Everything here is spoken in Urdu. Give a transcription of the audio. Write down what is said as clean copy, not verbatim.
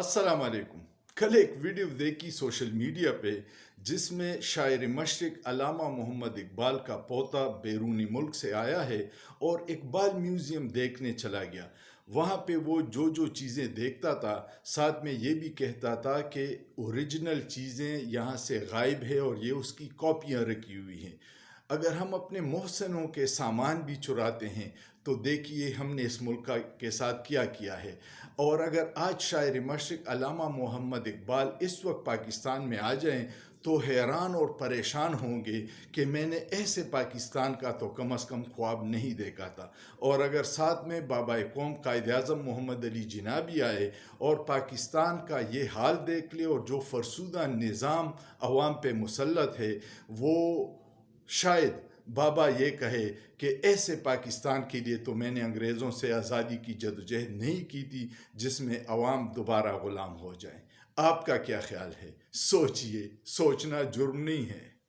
السلام علیکم۔ کل ایک ویڈیو دیکھی سوشل میڈیا پہ جس میں شاعر مشرق علامہ محمد اقبال کا پوتا بیرونی ملک سے آیا ہے اور اقبال میوزیم دیکھنے چلا گیا۔ وہاں پہ وہ جو چیزیں دیکھتا تھا ساتھ میں یہ بھی کہتا تھا کہ اوریجنل چیزیں یہاں سے غائب ہے اور یہ اس کی کاپیاں رکھی ہوئی ہیں۔ اگر ہم اپنے محسنوں کے سامان بھی چراتے ہیں تو دیکھیے ہم نے اس ملک کے ساتھ کیا ہے۔ اور اگر آج شاعر مشرق علامہ محمد اقبال اس وقت پاکستان میں آ جائیں تو حیران اور پریشان ہوں گے کہ میں نے ایسے پاکستان کا تو کم از کم خواب نہیں دیکھا تھا۔ اور اگر ساتھ میں بابا قوم قائد اعظم محمد علی جناح بھی آئے اور پاکستان کا یہ حال دیکھ لے اور جو فرسودہ نظام عوام پہ مسلط ہے وہ شاید بابا یہ کہے کہ ایسے پاکستان کے لیے تو میں نے انگریزوں سے آزادی کی جدوجہد نہیں کی تھی جس میں عوام دوبارہ غلام ہو جائیں۔ آپ کا کیا خیال ہے؟ سوچئے، سوچنا جرم نہیں ہے۔